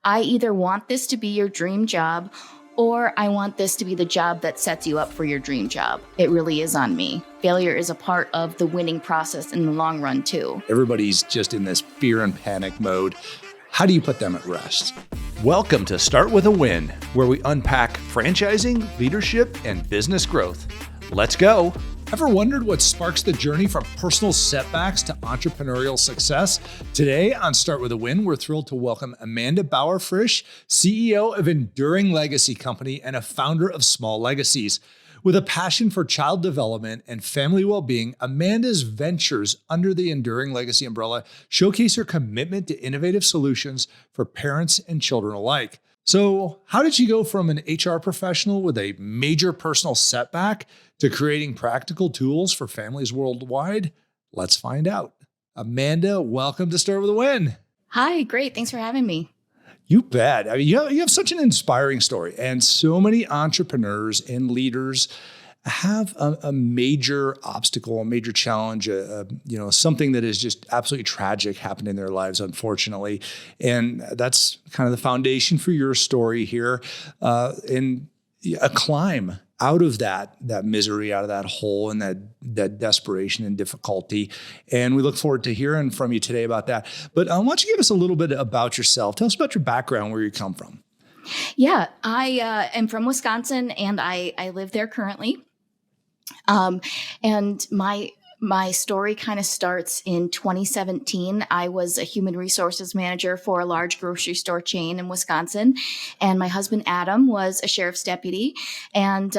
I either want this to be your dream job or I want this to be the job that sets you up for your dream job. It really is on me. Failure is a part of the winning process in the long run, too. Everybody's just in this fear and panic mode. How do you put them at rest? Welcome to Start With a Win, where we unpack franchising, leadership, and business growth. Let's go. Ever wondered what sparks the journey from personal setbacks to entrepreneurial success? Today on Start With a Win, we're thrilled to welcome Amanda Bauer-Frisch, CEO of Enduring Legacy Company and a founder of Small Legacies. With a passion for child development and family well-being, Amanda's ventures under the Enduring Legacy umbrella showcase her commitment to innovative solutions for parents and children alike. So how did she go from an HR professional with a major personal setback to creating practical tools for families worldwide? Let's find out. Amanda, welcome to Start With a Win. Hi, great. Thanks for having me. You bet. I mean, you have such an inspiring story, and so many entrepreneurs and leaders have a major obstacle, a major challenge, something that is just absolutely tragic happened in their lives, unfortunately. And that's kind of the foundation for your story here, and a climb out of that misery, out of that hole, and that desperation and difficulty. And we look forward to hearing from you today about that. But why don't you give us a little bit about yourself? Tell us about your background, where you come from. Yeah, I am from Wisconsin, and I live there currently. And my story kind of starts in 2017. I was a human resources manager for a large grocery store chain in Wisconsin. And my husband, Adam, was a sheriff's deputy. And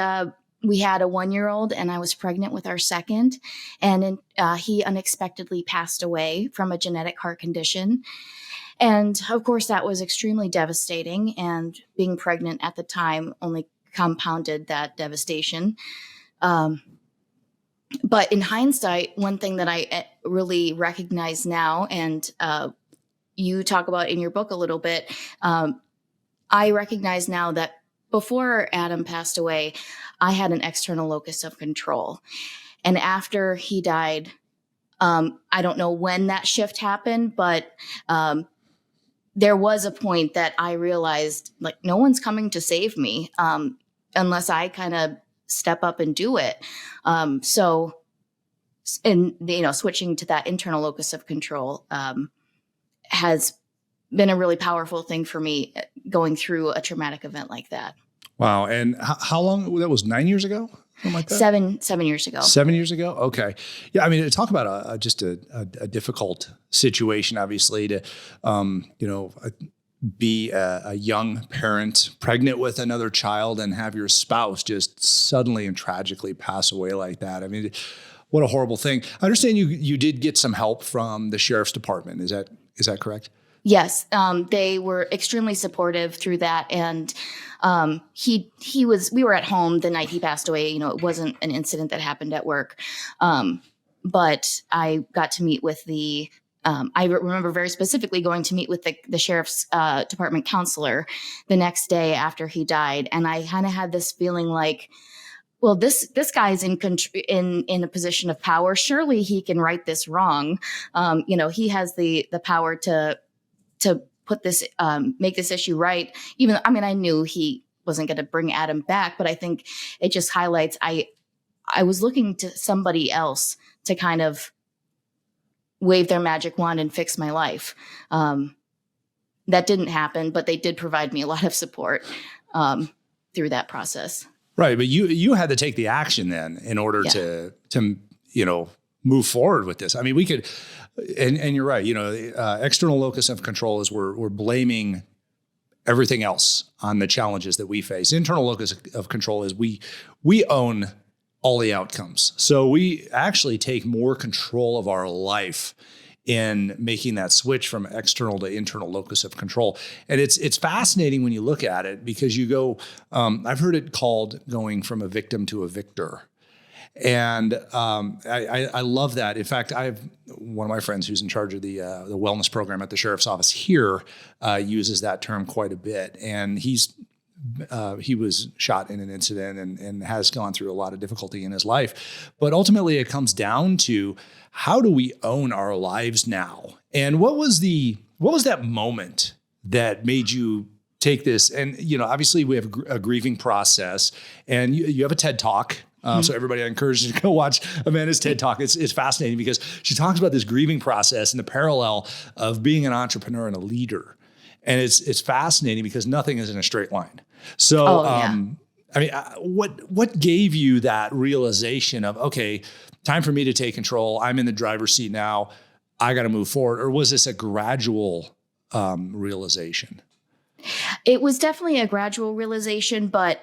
we had a 1-year-old, and I was pregnant with our second. And he unexpectedly passed away from a genetic heart condition. And of course, that was extremely devastating. And being pregnant at the time only compounded that devastation. But in hindsight, one thing that I really recognize now, and you talk about in your book a little bit, I recognize now that before Adam passed away, I had an external locus of control. And after he died, I don't know when that shift happened, but there was a point that I realized, like, no one's coming to save me unless I kind of step up and do it. Switching to that internal locus of control has been a really powerful thing for me going through a traumatic event like that. Wow. And how long? That was 9 years ago? Something like that? 7 years ago. 7 years ago? Okay. Yeah. I mean, talk about a difficult situation, obviously, to, be a young parent, pregnant with another child, and have your spouse just suddenly and tragically pass away like that. I mean, what a horrible thing. I understand you did get some help from the sheriff's department. Is that correct? Yes. They were extremely supportive through that. And we were at home the night he passed away. It wasn't an incident that happened at work. But I got to meet with I remember very specifically going to meet with the sheriff's department counselor the next day after he died. And I kind of had this feeling like, well, this guy's in a position of power. Surely he can right this wrong. He has the power to put this, make this issue right. I knew he wasn't going to bring Adam back, but I think it just highlights, I was looking to somebody else to kind of wave their magic wand and fix my life. That didn't happen, but they did provide me a lot of support through that process. Right. But you had to take the action then in order to move forward with this. I mean, we could, and you're right, external locus of control is we're blaming everything else on the challenges that we face. Internal locus of control is we own all the outcomes. So we actually take more control of our life in making that switch from external to internal locus of control. And it's fascinating when you look at it, because you go, I've heard it called going from a victim to a victor. And I love that. In fact, I have one of my friends who's in charge of the wellness program at the sheriff's office here uses that term quite a bit. And he was shot in an incident and has gone through a lot of difficulty in his life. But ultimately, it comes down to, how do we own our lives now? And what was that moment that made you take this? And, obviously we have a grieving process, and you have a TED Talk. So everybody, I encourage you to go watch Amanda's TED Talk. It's fascinating because she talks about this grieving process and the parallel of being an entrepreneur and a leader. And it's fascinating because nothing is in a straight line. So, what gave you that realization of, okay, time for me to take control. I'm in the driver's seat now. I got to move forward. Or was this a gradual realization? It was definitely a gradual realization, but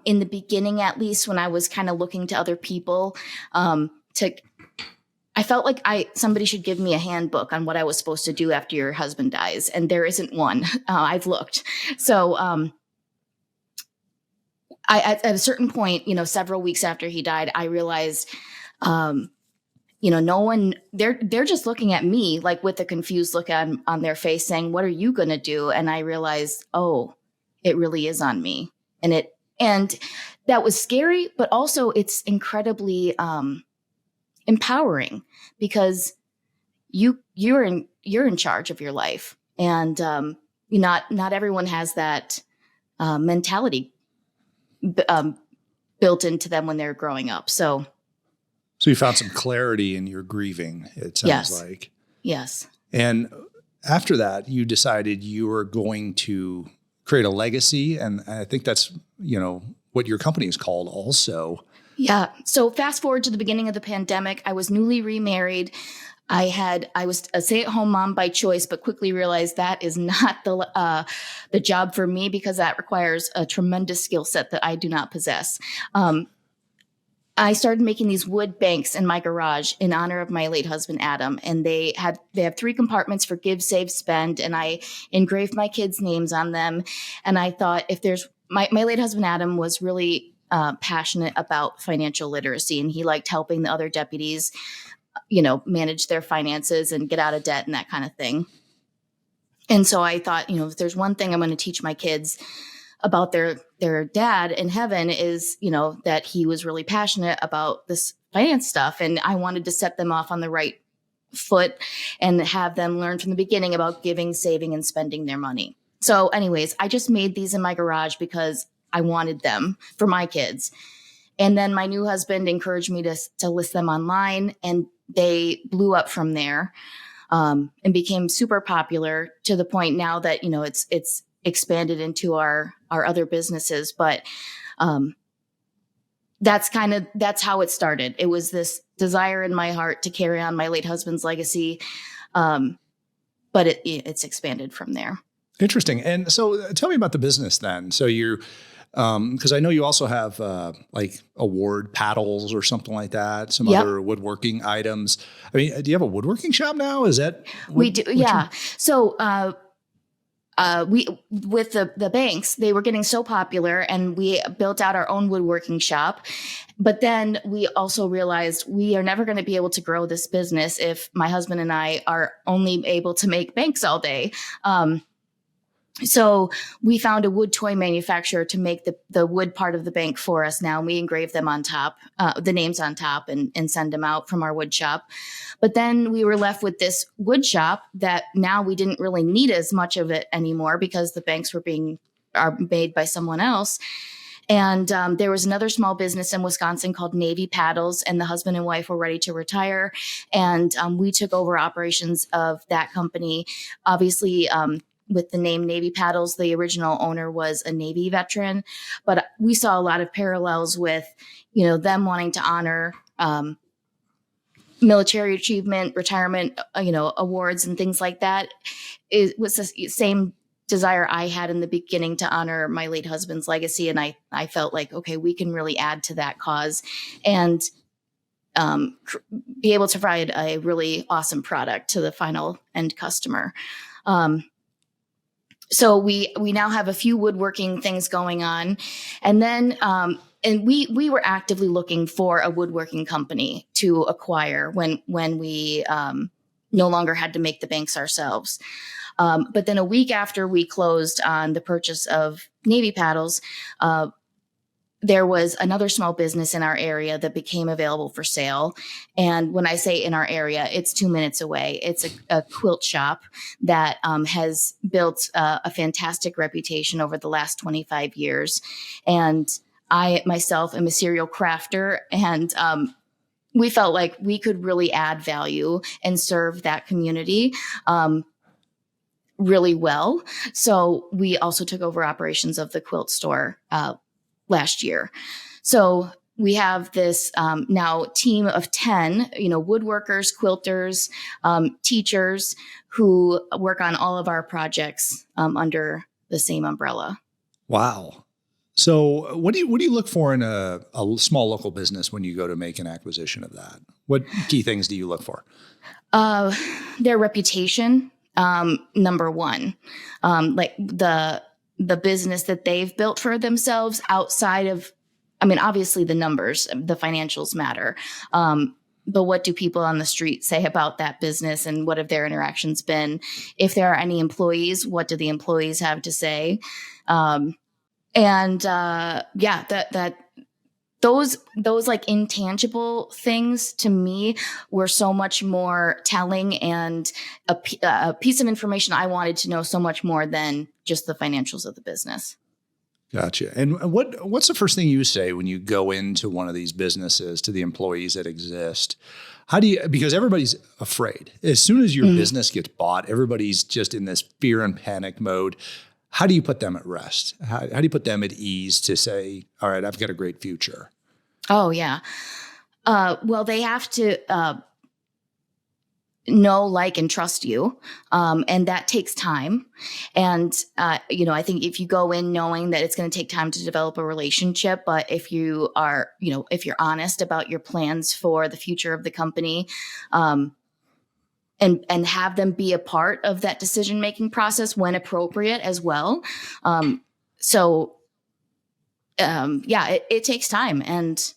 in the beginning, at least when I was kind of looking to other people, I felt like somebody should give me a handbook on what I was supposed to do after your husband dies, and there isn't one. I've looked. So at a certain point, several weeks after he died, I realized, no one, they're just looking at me like with a confused look on their face saying, what are you going to do? And I realized, oh, it really is on me. And that was scary, but also it's incredibly empowering because you're in charge of your life. And not everyone has that mentality built into them when they're growing up. So you found some clarity in your grieving, it sounds like. Yes. And after that, you decided you were going to create a legacy. And I think that's, what your company is called also. Yeah. So fast forward to the beginning of the pandemic, I was newly remarried. I was a stay-at-home mom by choice, but quickly realized that is not the job for me because that requires a tremendous skill set that I do not possess. I started making these wood banks in my garage in honor of my late husband, Adam. And they have 3 compartments for give, save, spend. And I engraved my kids' names on them. And I thought my late husband, Adam, was really passionate about financial literacy. And he liked helping the other deputies, manage their finances and get out of debt and that kind of thing. And so I thought, if there's one thing I'm going to teach my kids about their dad in heaven is, that he was really passionate about this finance stuff. And I wanted to set them off on the right foot and have them learn from the beginning about giving, saving, and spending their money. So anyways, I just made these in my garage because I wanted them for my kids. And then my new husband encouraged me to list them online, and they blew up from there and became super popular to the point now that, it's expanded into our other businesses. But that's how it started. It was this desire in my heart to carry on my late husband's legacy. But it's expanded from there. Interesting. And so tell me about the business then. So you're, because I know you also have like award paddles or something like that, some other woodworking items. I mean, do you have a woodworking shop now? Is that? We do. Yeah. So, we with the banks, they were getting so popular, and we built out our own woodworking shop. But then we also realized we are never going to be able to grow this business if my husband and I are only able to make banks all day. So we found a wood toy manufacturer to make the wood part of the bank for us now. We engrave them on top, the names on top, and send them out from our wood shop. But then we were left with this wood shop that now we didn't really need as much of it anymore because the banks are made by someone else. And there was another small business in Wisconsin called Navy Paddles, and the husband and wife were ready to retire. And we took over operations of that company. Obviously, with the name Navy Paddles, the original owner was a Navy veteran, but we saw a lot of parallels with, them wanting to honor military achievement, retirement, awards and things like that. It was the same desire I had in the beginning to honor my late husband's legacy. And I felt like, okay, we can really add to that cause and be able to provide a really awesome product to the final end customer. So we now have a few woodworking things going on. And then, and we were actively looking for a woodworking company to acquire when we no longer had to make the banks ourselves. But then a week after we closed on the purchase of Navy Paddles, there was another small business in our area that became available for sale. And when I say in our area, it's 2 minutes away. It's a quilt shop that has built a fantastic reputation over the last 25 years. And I myself am a serial crafter, and we felt like we could really add value and serve that community really well. So we also took over operations of the quilt store last year. So we have this now team of 10, woodworkers, quilters, teachers who work on all of our projects under the same umbrella. Wow. So what do you look for in a small local business when you go to make an acquisition of that? What key things do you look for? Their reputation, number one, like the business that they've built for themselves outside of, obviously the numbers, the financials matter. But what do people on the street say about that business, and what have their interactions been? If there are any employees, what do the employees have to say? Those like intangible things to me were so much more telling, and a piece of information I wanted to know so much more than just the financials of the business. Gotcha. And what's the first thing you say when you go into one of these businesses to the employees that exist? Because everybody's afraid. As soon as your business gets bought, everybody's just in this fear and panic mode. How do you put them at rest? How do you put them at ease to say, all right, I've got a great future? Oh, yeah. Well, they have to know, like, and trust you. And that takes time. And, I think if you go in knowing that it's going to take time to develop a relationship, but if you are, if you're honest about your plans for the future of the company, and have them be a part of that decision-making process when appropriate as well. It takes time, and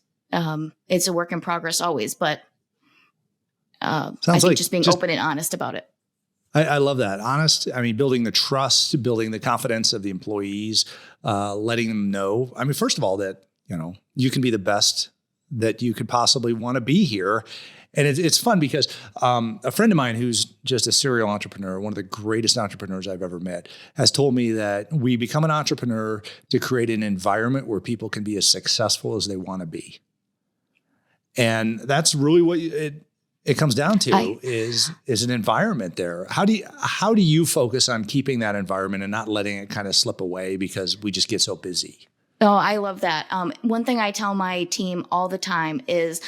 it's a work in progress always, but I think like just being open and honest about it. I love that. Honest. Building the trust, building the confidence of the employees, letting them know. First of all, that, you can be the best that you could possibly want to be here. And it's fun because a friend of mine who's just a serial entrepreneur, one of the greatest entrepreneurs I've ever met, has told me that we become an entrepreneur to create an environment where people can be as successful as they want to be. And that's really what it comes down to is an environment there. How do you focus on keeping that environment and not letting it kind of slip away because we just get so busy? Oh, I love that. One thing I tell my team all the time is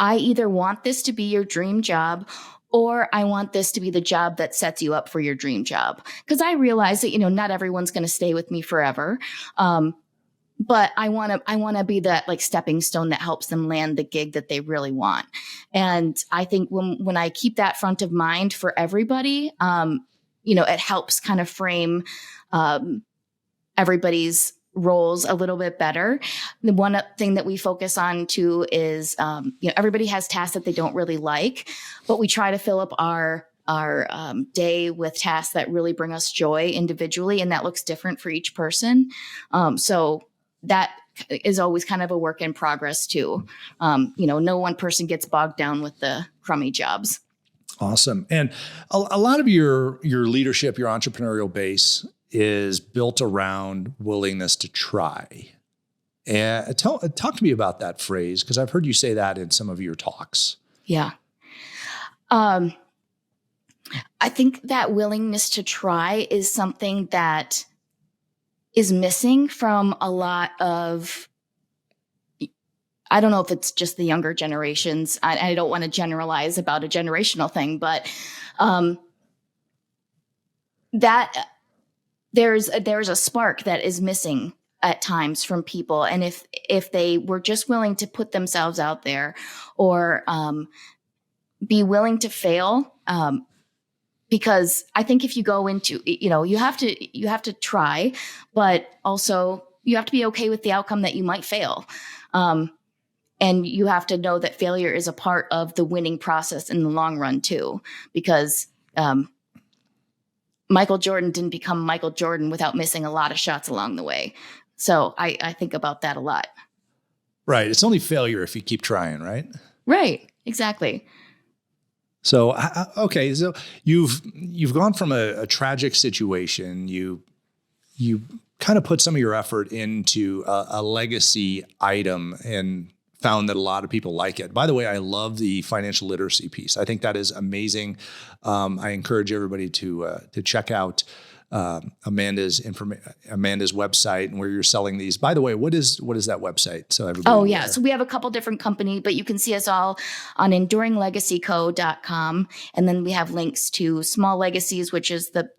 I either want this to be your dream job, or I want this to be the job that sets you up for your dream job. Because I realize that, not everyone's going to stay with me forever. But I want to be that like stepping stone that helps them land the gig that they really want. And I think when I keep that front of mind for everybody, it helps kind of frame everybody's roles a little bit better. The one thing that we focus on too is, everybody has tasks that they don't really like, but we try to fill up our day with tasks that really bring us joy individually. And that looks different for each person. So that is always kind of a work in progress too. No one person gets bogged down with the crummy jobs. Awesome. And a lot of your leadership, your entrepreneurial base is built around willingness to try. And talk to me about that phrase, because I've heard you say that in some of your talks. Yeah. I think that willingness to try is something that is missing from a lot of, I don't know if it's just the younger generations. I don't want to generalize about a generational thing, but that there's a spark that is missing at times from people. And if they were just willing to put themselves out there, or be willing to fail, because I think if you go into, you have to try, but also you have to be okay with the outcome that you might fail. And you have to know that failure is a part of the winning process in the long run too, because Michael Jordan didn't become Michael Jordan without missing a lot of shots along the way. So I think about that a lot. Right. It's only failure if you keep trying, right? Right. Exactly. So, okay. So you've gone from a tragic situation. You kind of put some of your effort into a legacy item and found that a lot of people like it. By the way, I love the financial literacy piece. I think that is amazing. I encourage everybody to check out Amanda's website and where you're selling these. By the way, what is that website? So everybody. Oh yeah. So we have a couple different company, but you can see us all on enduringlegacyco.com. And then we have links to Small Legacies, which is the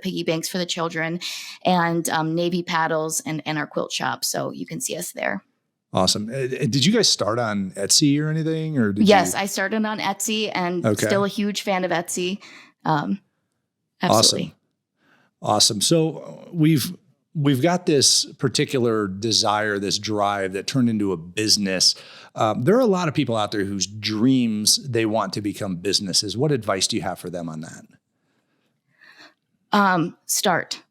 piggy banks for the children, and Navy paddles and our quilt shop. So you can see us there. Awesome. Did you guys start on Etsy or anything? Or yes, I started on Etsy and still a huge fan of Etsy. Absolutely. Awesome. So we've got this particular desire, this drive that turned into a business. There are a lot of people out there whose dreams they want to become businesses. What advice do you have for them on that? Start.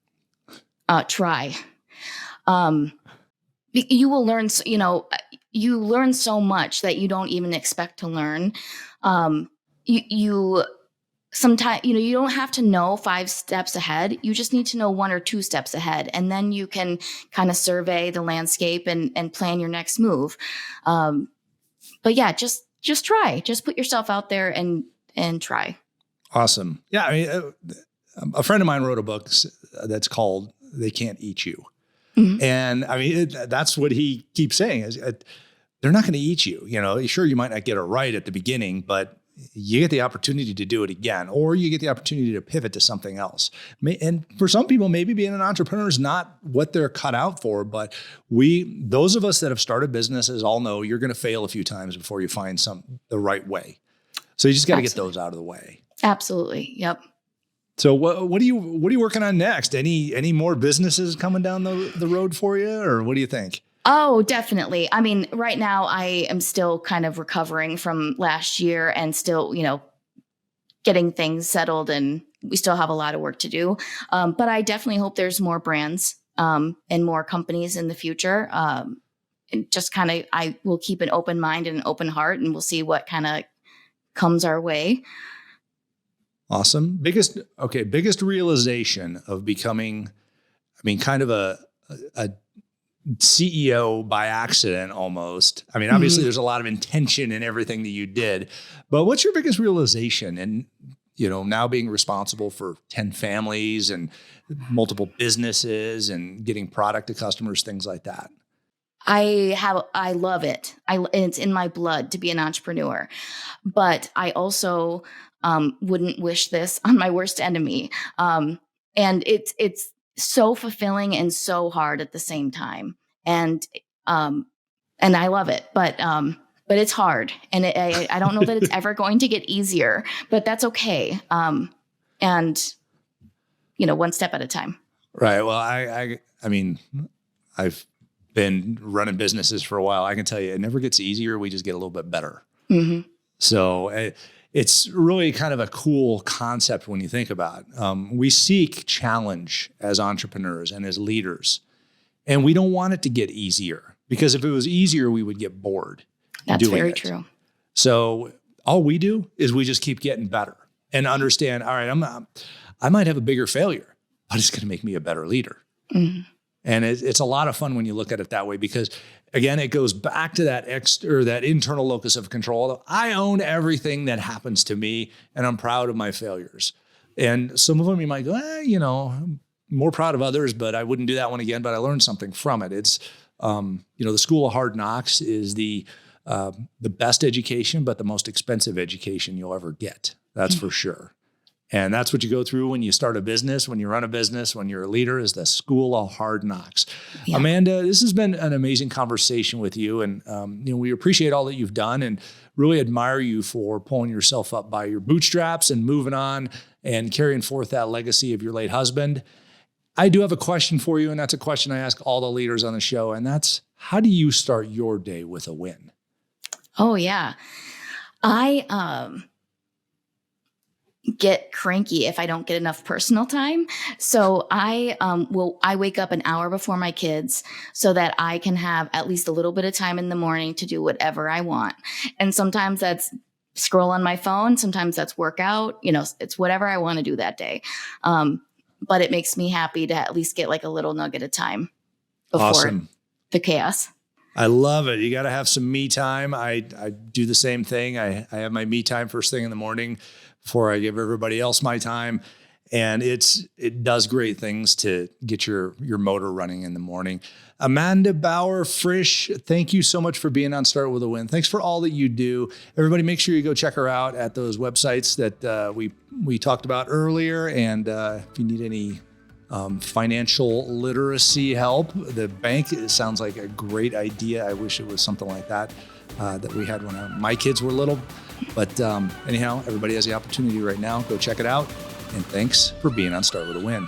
Try. You will learn, you learn so much that you don't even expect to learn. Sometimes, you don't have to know 5 steps ahead. You just need to know 1 or 2 steps ahead. And then you can kind of survey the landscape and plan your next move. But yeah, just try. Just put yourself out there and try. Awesome. Yeah. I mean, a friend of mine wrote a book that's called They Can't Eat You. Mm-hmm. And I mean, that's what he keeps saying is they're not going to eat you. Sure, you might not get it right at the beginning, but you get the opportunity to do it again, or you get the opportunity to pivot to something else. And for some people, maybe being an entrepreneur is not what they're cut out for, but those of us that have started businesses all know you're going to fail a few times before you find the right way. So you just got to get those out of the way. Absolutely. Yep. So what are you working on next? Any more businesses coming down the road for you, or what do you think? Oh, definitely. I mean, right now I am still kind of recovering from last year and still, getting things settled, and we still have a lot of work to do. But I definitely hope there's more brands and more companies in the future. And just kind of, I will keep an open mind and an open heart, and we'll see what kind of comes our way. Awesome. Biggest realization of becoming, kind of a CEO by accident almost. I mean, obviously there's a lot of intention in everything that you did, but what's your biggest realization? And, now being responsible for 10 families and multiple businesses and getting product to customers, things like that. I love it. It's in my blood to be an entrepreneur, but I also wouldn't wish this on my worst enemy. And it's so fulfilling and so hard at the same time. And I love it, but it's hard. And I don't know that it's ever going to get easier, but that's okay. And one step at a time. Right. Well, I mean, I've been running businesses for a while. I can tell you it never gets easier. We just get a little bit better. Mm-hmm. So it's really kind of a cool concept when you think about it. We seek challenge as entrepreneurs and as leaders, and we don't want it to get easier, because if it was easier, we would get bored. That's very true. So all we do is we just keep getting better and understand, all right, I might have a bigger failure, but it's going to make me a better leader. Mm-hmm. And it's a lot of fun when you look at it that way, because again, it goes back to that internal locus of control. I own everything that happens to me, and I'm proud of my failures. And some of them you might go, I'm more proud of others, but I wouldn't do that one again, but I learned something from it. It's, the school of hard knocks is the best education, but the most expensive education you'll ever get. That's for sure. And that's what you go through when you start a business, when you run a business, when you're a leader, is the school of hard knocks. Yeah. Amanda, this has been an amazing conversation with you. And, we appreciate all that you've done and really admire you for pulling yourself up by your bootstraps and moving on and carrying forth that legacy of your late husband. I do have a question for you, and that's a question I ask all the leaders on the show. And that's, how do you start your day with a win? Oh, yeah. get cranky if I don't get enough personal time. So I wake up an hour before my kids so that I can have at least a little bit of time in the morning to do whatever I want. And sometimes that's scroll on my phone. Sometimes that's workout. It's whatever I want to do that day. But it makes me happy to at least get like a little nugget of time before the chaos. I love it. You got to have some me time. I do the same thing. I have my me time first thing in the morning before I give everybody else my time. And it does great things to get your motor running in the morning. Amanda Bauer-Frisch, thank you so much for being on Start With a Win. Thanks for all that you do. Everybody, make sure you go check her out at those websites that we talked about earlier. And if you need any financial literacy help, the bank sounds like a great idea. I wish it was something like that that we had when my kids were little. But anyhow, everybody has the opportunity right now. Go check it out. And thanks for being on Start With a Win.